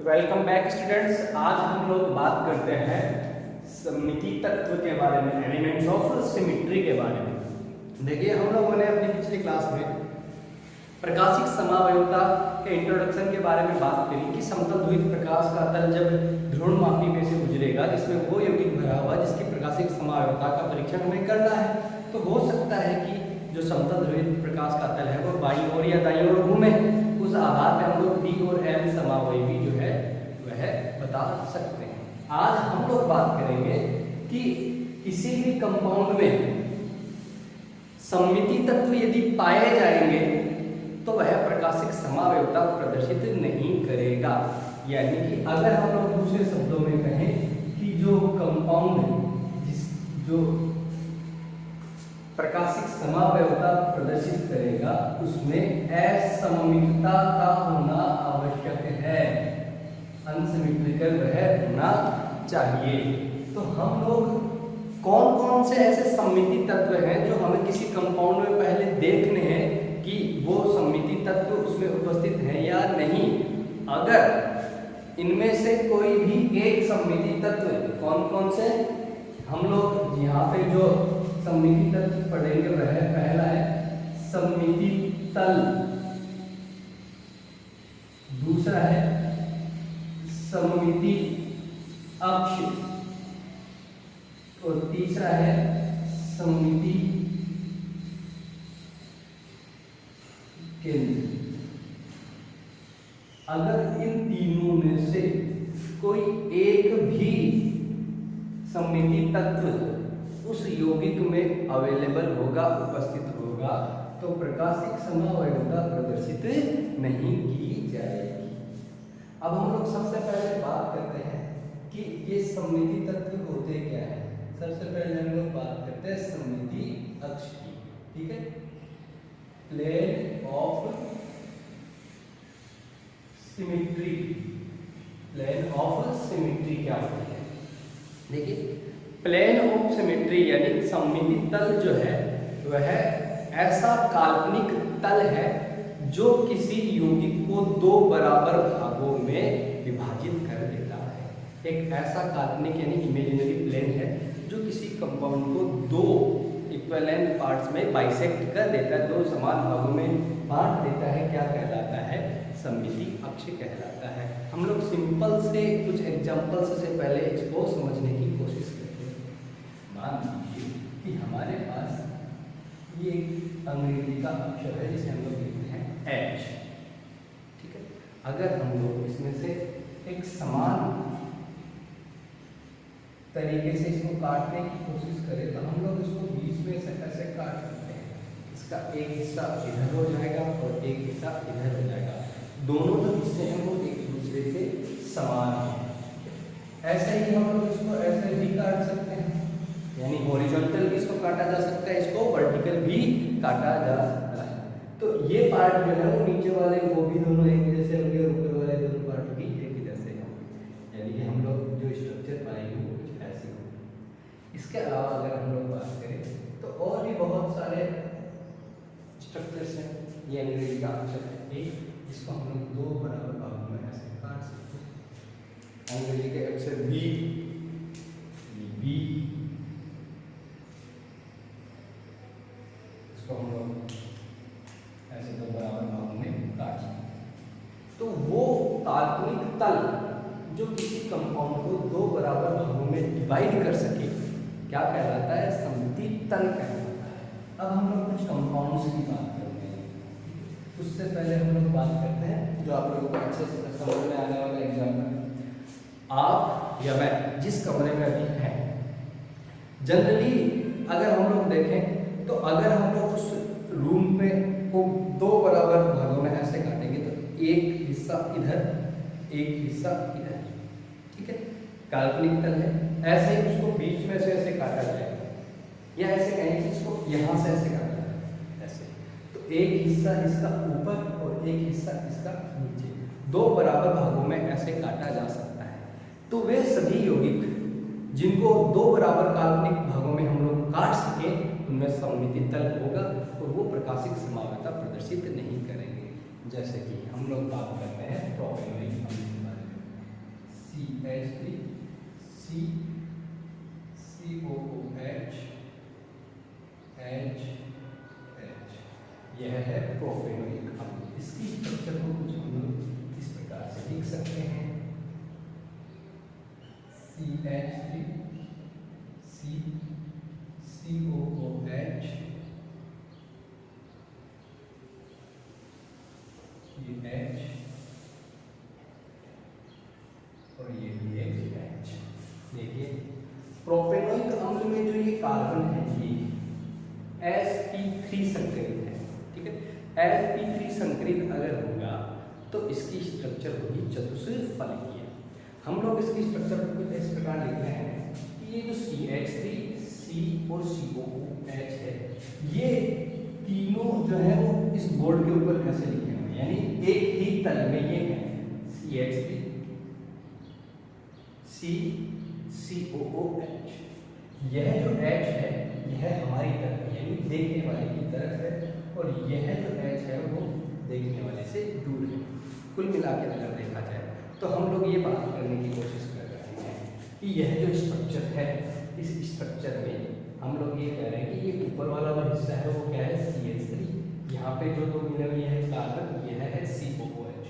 Welcome back students. आज हम लोग बात करते हैं सममिति तत्व के बारे में, एलिमेंट्स ऑफ सिमेट्री के बारे में। देखिए, हम लोगों ने अपनी पिछली क्लास में प्रकाशिक समावयवता के इंट्रोडक्शन के बारे में बात करी कि समतल ध्रुवित प्रकाश का तल जब ध्रुवणमापी में से गुजरेगा जिसमें वो यौगिक भरा हुआ जिसकी प्रकाशिक समावयवता का परीक्षण हमें करना है, तो हो सकता है कि जो समतल ध्रुवित प्रकाश का तल है वो बाईं ओर या दाईं ओर घूमे। उस आधार पर हम लोग डी और एम समावयवी जो है वह बता सकते हैं। आज हम लोग बात करेंगे कि किसी भी कंपाउंड में सममिति तत्व यदि पाए जाएंगे तो वह प्रकाशिक समावयवता प्रदर्शित नहीं करेगा। यानी कि अगर हम लोग दूसरे शब्दों में कहें कि जो कंपाउंड जो प्रकाशिक समावयवता प्रदर्शित करेगा उसमें असममितता का होना आवश्यक है, अनसिमेट्रिकल वह होना चाहिए। तो हम लोग कौन कौन से ऐसे सममिति तत्व हैं जो हमें किसी कंपाउंड में पहले देखने हैं कि वो सममिति तत्व उसमें उपस्थित है या नहीं। अगर इनमें से कोई भी एक सममिति तत्व, कौन कौन से हम लोग यहाँ पे जो सममिति तत्व पढ़ेंगे वह पहला है सममिति तल, दूसरा है सममिति अक्ष और तीसरा है सममिति केंद्र। अगर इन तीनों में से कोई एक भी सममिति तत्व उस यौगिक में अवेलेबल होगा, उपस्थित होगा, तो प्रकाशिक समावयवता प्रदर्शित नहीं की जाएगी। अब हम लोग सबसे पहले बात करते हैं कि ये सममिति तत्व होते क्या है। सबसे पहले हम लोग बात करते हैं सममिति अक्ष की, ठीक है। Plane of symmetry, plane of symmetry क्या होती है? देखिए, प्लेन ऑफ सिमेट्री यानी सममिति तल जो है वह ऐसा काल्पनिक तल है जो किसी यौगिक को दो बराबर भागों में विभाजित कर देता है। एक ऐसा काल्पनिक यानी इमेजिनरी प्लेन है जो किसी कंपाउंड को दो इक्विवेलेंट पार्ट्स में बाइसेक्ट कर देता है, दो समान भागों में बांट देता है। क्या कहलाता है? सममिति अक्ष कहलाता है। हम लोग सिंपल से कुछ एग्जांपल्स से पहले इसको समझने की कोशिश करते हैं। मान लीजिए कि हमारे पास ये अंग्रेजी का अक्षर है जिसे हम लोग लिखते हैं H, ठीक है। अगर हम लोग इसमें से एक समान तरीके से इसको काटने की कोशिश करें तो हम लोग इसको बीच में से ऐसे काट सकते हैं। इसका एक हिस्सा इधर हो जाएगा और एक हिस्सा इधर हो जाएगा। दोनों जो हिस्से हैं वो एक दूसरे से समान हैं। ऐसे ही हम लोग इसको ऐसे भी काट सकते हैं, यानी हॉरिजॉन्टल भी इसको काटा जा सकता है, इसको वर्टिकल भी काटा जा सकता है। तो ये पार्ट जो है वो नीचे वाले वो भी दोनों एक जैसे होंगे और ऊपर वाले दोनों पार्ट भी एक जैसे होंगे। यानी कि हम लोग जो स्ट्रक्चर पाएंगे वो कुछ ऐसे होंगे। इसके अलावा अगर हम लोग बात करें तो और भी बहुत सारे स्ट्रक्चर्स हैं। ये अंग्रेजी का अक्षर है एक, इसको हम लोग दो बराबर भागों में ऐसे काट सकते हैं। अंग्रेजी के अक्षर बी, बी, इसको हम लोग ऐसे दो बराबर भागों में काट सकते हैं। तो वो काल्पनिक तल जो किसी कंपाउंड को दो बराबर भागों में डिवाइड कर सके क्या कहलाता है? सममिति तल कहलाता है। अब हम लोग कुछ कंपाउंड्स की बात करते हैं। उससे पहले हम लोग बात करते हैं जो आप लोगों को अच्छे से समझ में आने वाला एग्जाम्पल। आप या मैं जिस कमरे में अभी हैं, जनरली अगर हम लोग देखें तो अगर हम लोग उस रूम में को दो बराबर भागों में ऐसे काटेंगे तो एक हिस्सा इधर, एक हिस्सा इधर, ठीक है। काल्पनिक तल है। ऐसे ही उसको बीच में से ऐसे काटा जाएगा, या ऐसे कहें कि इसको यहाँ से ऐसे काटा जाए ऐसे। तो एक हिस्सा इसका ऊपर और एक हिस्सा इसका नीचे, दो बराबर भागों में ऐसे काटा जा सकता है। तो वे सभी यौगिक जिनको दो बराबर काल्पनिक भागों में हम लोग काट सके उनमें सममिति तल होगा और वो प्रकाशिक समावयवता प्रदर्शित नहीं करेंगे। जैसे कि हम लोग बात करते हैं प्रोपेनॉइक अम्ल के बारे में। CH3 COOH H यह है प्रोपेनोइक अम्ल। इसकी स्ट्रक्चर को कुछ हम लोग इस प्रकार से लिख सकते हैं, CH3 COOH ये H और ये भी एक H। देखिए प्रोपेनोइक अम्ल में जो ये कार्बन है ये sp3 संकरित है, ठीक है। sp3 संकरित अगर होगा तो इसकी स्ट्रक्चर होगी चतुष्फलकीय। हम लोग इसकी स्ट्रक्चर को कुछ इस प्रकार लिख रहे हैं कि ये जो CH3 C और COOH है ये तीनों जो है वो इस बोर्ड के ऊपर ऐसे लिखे हुए हैं, यानी एक ही तल में ये है CH3 COOH। यह जो H है यह हमारी तरफ यानी देखने वाले की तरफ है और यह जो H है वो देखने वाले से दूर है। कुल मिला के अगर देखा जाए तो हम लोग ये बात करने की कोशिश कर रहे हैं कि यह जो स्ट्रक्चर है इस स्ट्रक्चर में हम लोग ये कह रहे हैं कि ये ऊपर वाला जो हिस्सा है वो क्या है CH3, यहाँ पे जो दो मिले हुए है कार्बन यह है COOH।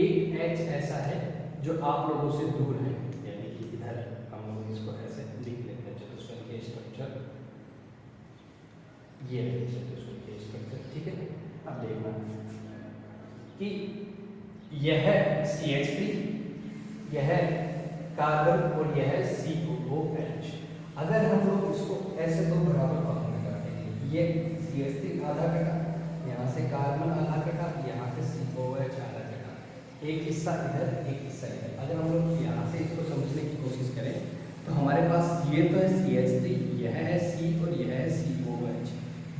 एक H ऐसा है जो आप लोगों से दूर है, यानी कि इधर हम लोग इसको ऐसे लिख लेते हैं चतुष्फलकीय स्ट्रक्चर, ये है चतुष्फलकीय स्ट्रक्चर, ठीक है। अब देखना कि यह CH3 यह कार्बन और यह COOH। अगर हम लोग इसको ऐसे दो बराबर भागों में करते हैं, ये CH3 आधा कटा, यहाँ से कार्बन आधा कटा, यहाँ से COOH आधा कटा, एक हिस्सा इधर एक हिस्सा इधर। अगर हम लोग यहाँ से इसको समझने की कोशिश करें तो हमारे पास ये तो है CH3, यह है C और यह है COOH।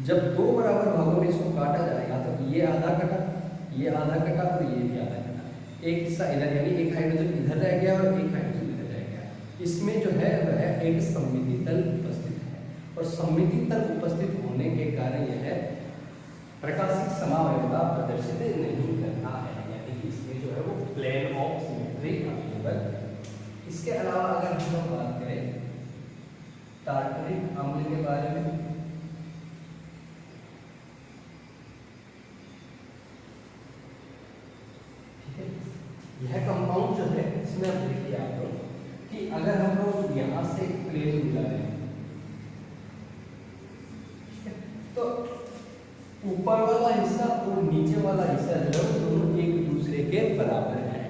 जब दो बराबर भागों में इसको काटा जाएगा तो ये आधा कटा, ये आधा कटा और ये भी आधा कटा, एक हिस्सा इधर यानी एक हाइड्रोजन इधर रह गया और एक हाइड्रोजन इधर रह गया। इसमें जो है वह एक सममिति तल उपस्थित है और सममिति तल उपस्थित होने के कारण यह प्रकाशिक समावयवता प्रदर्शित नहीं करता है, यानी कि इसमें जो है वो प्लेन ऑफ सिमेट्री अवेलेबल है। इसके अलावा अगर हम लोग बात करें टार्टरिक अम्ल के बारे में, यह कंपाउंड जो है इसमें आप देखिए आप लोग कि अगर हम लोग यहाँ से प्लेन मिला रहे हैं तो ऊपर वाला हिस्सा और नीचे वाला हिस्सा जो है दोनों एक दूसरे के बराबर है,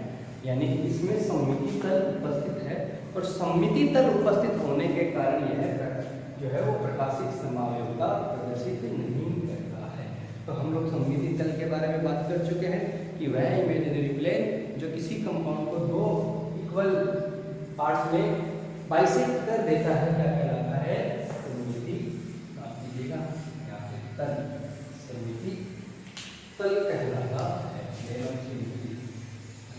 यानी इसमें सममिति तल उपस्थित है और सममिति तल उपस्थित होने के कारण यह जो है वो प्रकाशिक समावयवता प्रदर्शित नहीं करता है। तो हम लोग सममिति तल के बारे में बात कर चुके हैं कि वह इमेजिनरी प्लेन जो किसी कंपाउंड को दो इक्वल पार्ट्स में बाइसेक्ट कर देता है क्या कहलाता है सममिति। आप लीजिएगा यहाँ पे तल, सममिति तल कहलाता है।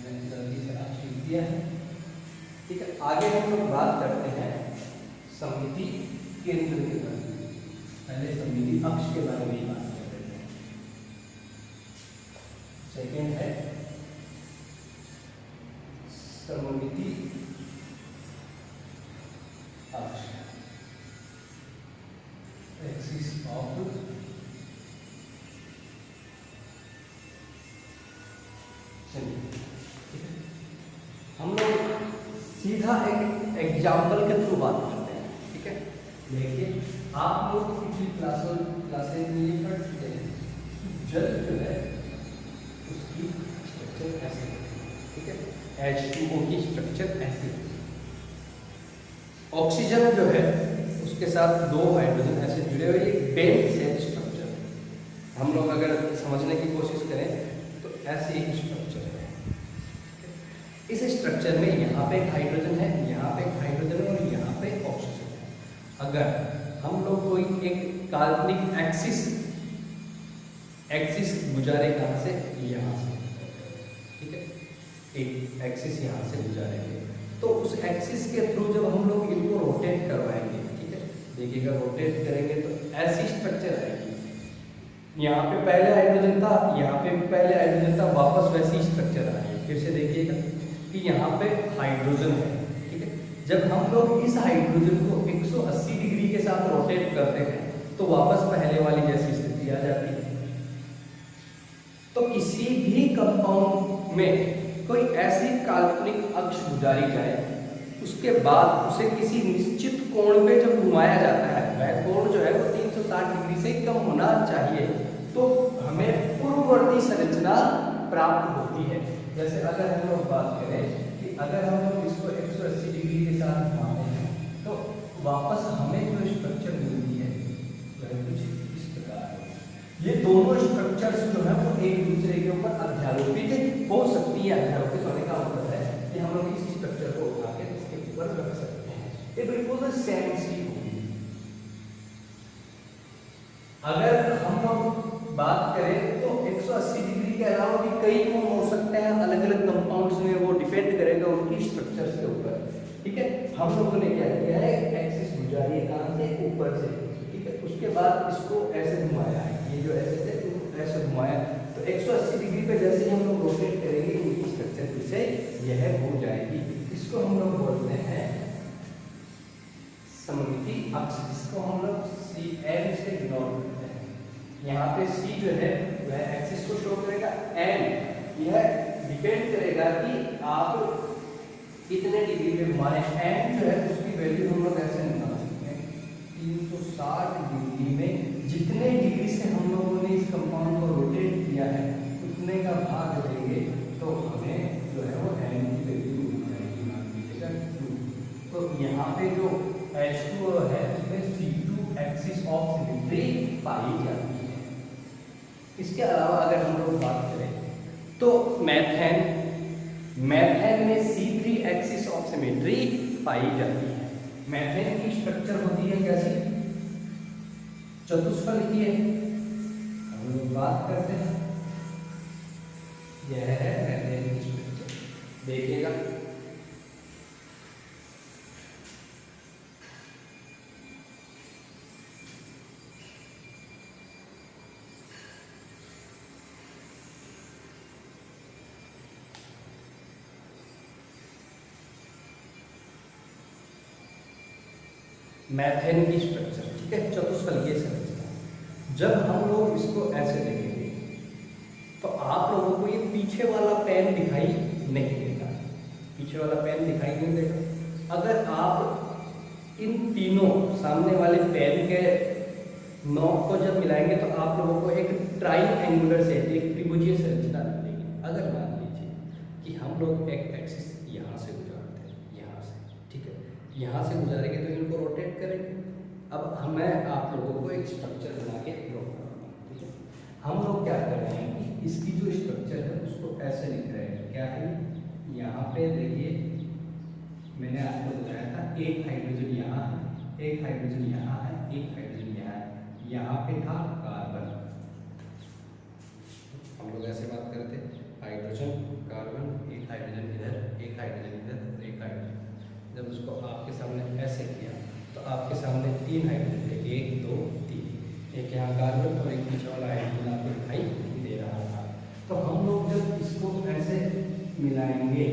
मैंने जल्दी से आप सीख दिया है, ठीक है। आगे हम लोग बात करते हैं सममिति केंद्र के बारे में। पहले सममिति अक्ष के बारे में बात कर रहे हैं। सेकेंड है सममिति अक्ष, एक्सिस ऑफ हम लोग सीधा एक एग्जाम्पल के थ्रू बात करते हैं, ठीक है। देखिए आप लोग पिछली क्लासेस में ये पढ़ चुके हैं जल जो है उसकी स्ट्रक्चर ऐसे, ठीक है। H2O की स्ट्रक्चर ऐसी, ऑक्सीजन जो है उसके साथ दो हाइड्रोजन ऐसे जुड़े हुए एक बेंट सेल स्ट्रक्चर है। हम लोग अगर समझने की कोशिश करें तो ऐसी एक स्ट्रक्चर है। इस स्ट्रक्चर में यहाँ पे एक हाइड्रोजन है, यहाँ पे एक हाइड्रोजन है और यहाँ पे ऑक्सीजन है। अगर हम लोग कोई एक काल्पनिक एक्सिस गुजारे कहाँ से, यहाँ से, ठीक है। एक एक्सिस यहाँ से गुजारेंगे तो उस एक्सिस के थ्रू जब हम लोग इनको रोटेट करवाएंगे, ठीक है, देखिएगा रोटेट करेंगे तो ऐसी स्ट्रक्चर आएगी। यहाँ पे पहले हाइड्रोजन था, यहाँ पे भी पहले हाइड्रोजन था, वापस वैसी स्ट्रक्चर आएगी। फिर से देखिएगा कि यहाँ पे हाइड्रोजन है, ठीक है। जब हम लोग इस हाइड्रोजन को 180 डिग्री के साथ रोटेट करते हैं तो वापस पहले वाली जैसी स्थिति आ जाती है। तो किसी भी कंपाउंड में कोई ऐसी काल्पनिक अक्ष गुजारी जाए, उसके बाद उसे किसी निश्चित कोण पे जब घुमाया जाता है, वह कोण जो है वो 360 डिग्री से कम होना चाहिए, तो हमें पूर्ववर्ती संरचना प्राप्त होती है। जैसे अगर हम लोग बात करें कि अगर हम लोग इसको 180 डिग्री के साथ घुमाते हैं तो वापस हमें जो स्ट्रक्चर मिलती है वह कुछ इस प्रकार है। ये दोनों स्ट्रक्चर्स जो है वो एक दूसरे के ऊपर अध्यारोपित हो सकती है। अध्यारोपित होने का मतलब है कि हम लोग इस स्ट्रक्चर को उठा के इसके ऊपर रख सकते हैं। ये बिल्कुल सेम सी होगी। अगर हम लोग बात करें तो 180 डिग्री के अलावा भी कई कोण हो सकते हैं अलग अलग कंपाउंड्स में, वो डिपेंड करेगा उनकी स्ट्रक्चर्स के ऊपर, ठीक है। हम लोगों ने क्या किया है, एक्सिस गुजारी है कहां से, ऊपर से, ठीक है। उसके बाद इसको ऐसे घुमाया है, ये जो ऐसे थे ऐसे घुमाया, तो 180 डिग्री पे जैसे हम लोग रोटेट करेंगे इनकी स्ट्रक्चर फिर से यह हो जाएगी। इसको हम लोग बोलते हैं सममिति अक्ष, जिसको हम लोग CN से इग्नोर करते हैं। यहाँ पे C जो है वह एक्सिस को शो करेगा, N यह डिपेंड करेगा कि आप कितने डिग्री पे घुमा रहे हैं। N जो है उसकी वैल्यू हम लोग ऐसे निकाल सकते हैं, 360 डिग्री में जितने डिग्री से हम लोगों ने इस कंपाउंड को रोटेट किया है उतने का भाग देंगे तो हमें जो है वो N की वैल्यू मिल जाएगी, मान लीजिएगा 2। तो यहाँ पे जो H2O है उसमें C2 एक्सिस ऑफ सिमेट्री पाई जाती है। इसके अलावा अगर हम लोग बात करें तो मेथेन में C3 एक्सिस ऑफ सिमेट्री पाई जाती है। मेथेन की स्ट्रक्चर होती है कैसी, चतुष्फलकीय। हम लोग बात करते हैं, यह है मेथेन की स्ट्रक्चर, देखिएगा। मेथेन की स्ट्रक्चर, ठीक है, चतुष्फलकीय संरचना। जब हम लोग इसको ऐसे देखेंगे तो आप लोगों को ये पीछे वाला पेन दिखाई नहीं देगा, पीछे वाला पेन दिखाई नहीं देगा। अगर आप इन तीनों सामने वाले पेन के नोक को जब मिलाएंगे तो आप लोगों को एक ट्राइएंगुलर शेप, एक त्रिभुजीय संरचना मिलेगी। अगर मान लीजिए कि हम लोग एक एक्सिस यहाँ से गुजारते हैं, यहाँ से, ठीक है, यहाँ से गुजारेंगे तो इनको रोटेट करेंगे। अब मैं आप लोगों को एक स्ट्रक्चर बना के ड्रॉ करूँगा, ठीक है। हम लोग क्या कर रहे हैं कि इसकी जो स्ट्रक्चर है उसको ऐसे लिख रहे हैं, क्या है, यहाँ पे देखिए मैंने आपको बताया था एक हाइड्रोजन यहाँ है, एक हाइड्रोजन यहाँ है, एक हाइड्रोजन यहाँ है, यहाँ पे था कार्बन। हम लोग ऐसे बात करते हैं, हाइड्रोजन कार्बन, एक हाइड्रोजन इधर, एक हाइड्रोजन इधर, एक हाइड्रोजन। जब उसको आपके सामने ऐसे किया तो आपके सामने 3 हाइड्रोजन थे, 1 2 3, एक यहाँ कार्बन और एक पीछे वाला हाइड्रोजन आपको दिखाई दे रहा था। तो हम लोग जब इसको ऐसे मिलाएंगे,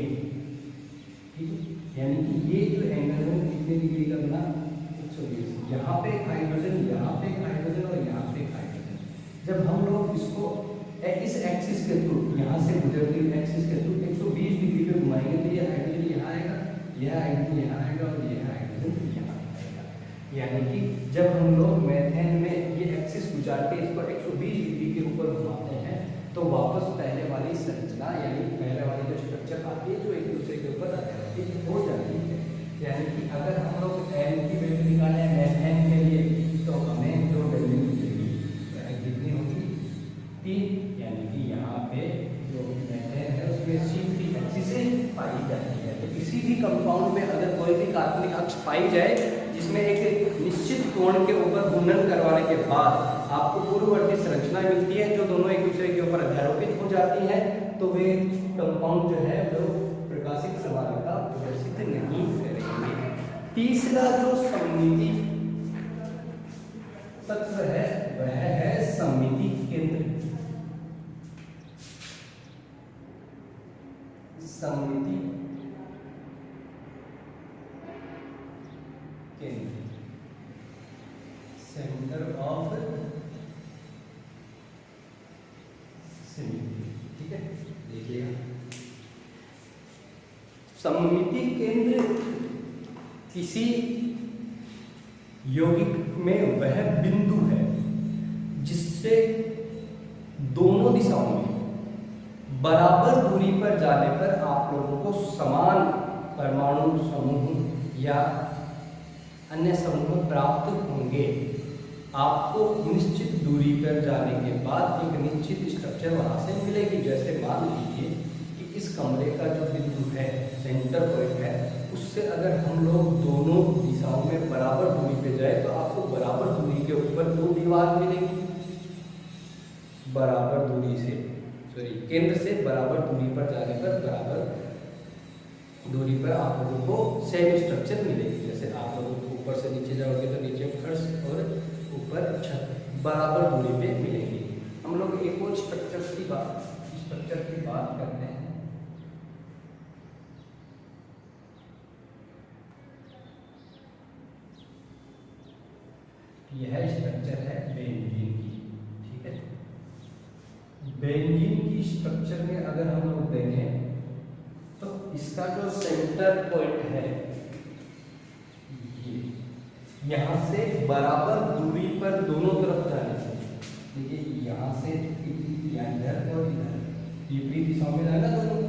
ठीक है, यानी कि ये जो एंगल है कितने डिग्री का बना, 120। यहाँ पे एक हाइड्रोजन, यहाँ पे एक हाइड्रोजन और यहाँ पे एक हाइड्रोजन। जब हम लोग इसको इस एक्सिस के थ्रू, यहाँ से गुजरती एक्सिस के थ्रू 120 डिग्री पे घुमाएंगे तो ये हाइड्रोजन यहाँ आएगा, यह हाइड्रोजन यहाँ आएगा और यह हाइड्रोजन यहाँ आएगा। यानी कि जब हम लोग मेथेन में ये एक्सिस गुजार के इसको 120 डिग्री के ऊपर घुमाते हैं तो वापस पहले वाली संरचना, यानी पहले वाली जो स्ट्रक्चर आती है जो एक दूसरे के ऊपर हो जाती है। यानी कि अगर हम लोग एन की वैल्यू निकालें मेथेन के लिए तो हमें जो वैल्यू मिलेगी वह कितनी होगी, 3। यानी कि यहाँ पे जो मेथेन है उसमें C3 एक्सिस पाई जाती है। तो किसी भी कंपाउंड में अगर कोई भी काल्पनिक अक्ष पाई जाए जिसमें एक निश्चित कोण के ऊपर घूर्णन करवाने के बाद आपको पूर्ववर्ती संरचना मिलती है जो दोनों एक दूसरे के ऊपर अध्यारोपित हो जाती है, तो वे कंपाउंड जो है वो प्रकाशिक समानता प्रदर्शित नहीं करेंगे। तीसरा जो सममिति तत्व है वह है सममिति केंद्र। सममिति सेंटर ऑफ सिमिट्री। ठीक है, देखिएगा सममिति केंद्र किसी यौगिक में वह बिंदु है जिससे दोनों दिशाओं में बराबर दूरी पर जाने पर आप लोगों को समान परमाणु समूह या अन्य समूह प्राप्त होंगे। आपको निश्चित दूरी पर जाने के बाद एक निश्चित स्ट्रक्चर वहां से मिलेगी। जैसे मान लीजिए कि इस कमरे का जो बिंदु है, सेंटर पॉइंट है, उससे अगर हम लोग दोनों दिशाओं में बराबर दूरी पे जाए तो आपको बराबर दूरी के ऊपर दो दीवार मिलेगी। बराबर दूरी से केंद्र से बराबर दूरी पर जाने पर बराबर दूरी पर आप लोगों को सेम स्ट्रक्चर मिलेगी। जैसे आप लोग ऊपर से नीचे जाओगे तो नीचे फर्श और ऊपर छत बराबर दूरी पे मिलेगी। हम लोग एक और स्ट्रक्चर की बात करते हैं। यह स्ट्रक्चर है बेंजीन की। ठीक है, बेंजीन की स्ट्रक्चर में अगर हम लोग देखें तो इसका जो सेंटर पॉइंट है ये यहाँ से बराबर दूरी पर दोनों तरफ जाने से, देखिए यहाँ से इधर और इधर विपरीत दिशाओं में जाएगा दोनों,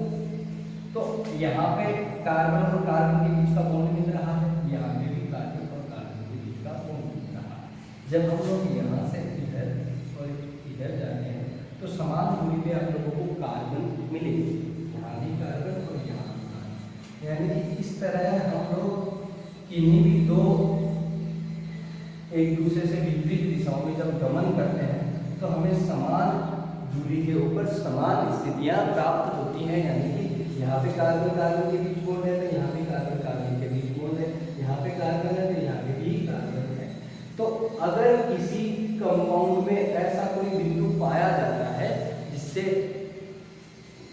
तो यहाँ पे कार्बन और कार्बन के बीच का बॉन्ड मिल रहा है, यहाँ पे भी कार्बन और कार्बन के बीच का बॉन्ड मिल रहा है। जब हम लोग यहाँ से इधर और इधर जाते हैं तो समान दूरी पे आप लोगों को कार्बन मिलेगी, यहाँ भी कार्बन और यहाँ भी कार्बन। यानी कि इस तरह हम लोग किन्हीं भी दो एक दूसरे से विपरीत दिशाओं में जब गमन करते हैं तो हमें समान दूरी के ऊपर समान स्थितियां प्राप्त होती हैं। यानी कि यहाँ पे कार्बन कार्बन के बीच बॉन्ड है तो यहाँ पे कार्बन कार्बन के बीच बॉन्ड है, यहाँ पे कार्बन है तो यहाँ पे भी कार्बन है। तो अगर किसी कंपाउंड में ऐसा कोई बिंदु पाया जाता है जिससे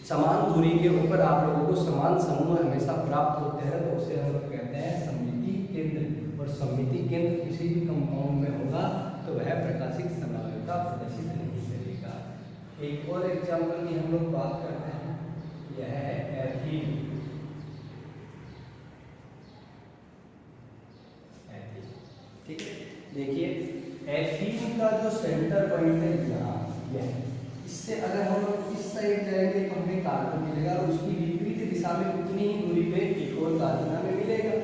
समान दूरी के ऊपर आप लोगों को समान समूह हमेशा प्राप्त होते हैं तो उसे हम लोग कहते हैं सममिति केंद्र। और सममिति केंद्र किसी भी कंपाउंड में होगा तो वह प्रकाशिक समानता प्रदर्शित नहीं करेगा। एक और एग्जाम्पल की हम लोग बात करते हैं, यह है एथीन। ठीक है, देखिए एथीन का जो सेंटर पॉइंट है यहाँ यह, इससे अगर हम लोग इस साइड जाएंगे तो हमें कार्बन मिलेगा और उसकी विपरीत दिशा में उतनी ही दूरी पे एक और कार्बन हमें मिलेगा।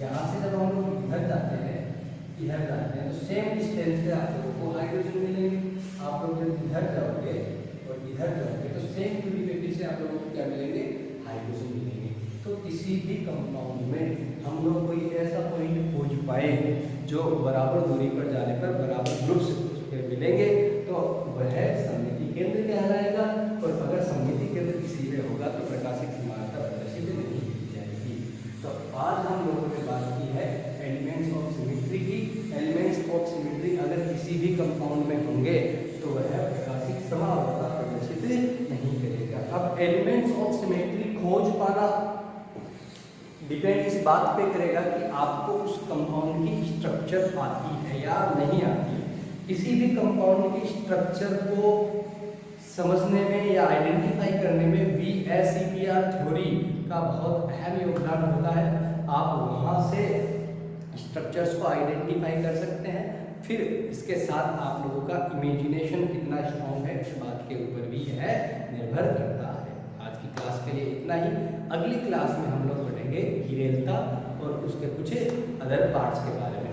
यहाँ से जब हम लोग इधर जाते हैं तो सेम डिस्टेंस पे आप लोगों को हाइड्रोजन मिलेंगे। आप लोग जब इधर जाओगे और इधर जाओगे तो सेम दूरी पे फिर से आप लोगों को क्या मिलेंगे, हाइड्रोजन मिलेंगे। तो किसी भी कंपाउंड में हम लोग कोई ऐसा पॉइंट खोज पाए जो बराबर दूरी पर जाने पर बराबर ग्रुप्स मिलेंगे तो वह सममिति केंद्र कहलाएगा। और अगर सममिति केंद्र किसी में होगा तो प्रकाशिक समानता प्रदर्शित नहीं की जाएगी। तो आज हम लोगों ने बात की है एलिमेंट्स ऑफ सिमेट्री की। एलिमेंट्स ऑफ सिमेट्री अगर किसी भी कंपाउंड में होंगे तो वह प्रकाशिक समानता प्रदर्शित नहीं करेगा। अब एलिमेंट्स ऑफ सिमेट्री खोज पाना डिपेंड इस बात पे करेगा कि आपको उस कंपाउंड की स्ट्रक्चर आती है या नहीं आती है। किसी भी कंपाउंड की स्ट्रक्चर को समझने में या आइडेंटिफाई करने में VSEPR थ्योरी का बहुत अहम योगदान होता है। आप वहाँ से स्ट्रक्चर्स को आइडेंटिफाई कर सकते हैं। फिर इसके साथ आप लोगों का इमेजिनेशन कितना स्ट्रॉन्ग है इस बात के ऊपर भी यह निर्भर करता है। आज की क्लास के लिए इतना ही। अगली क्लास में हम लोग पढ़ेंगे हीरेलता और उसके कुछ अदर पार्ट्स के बारे में।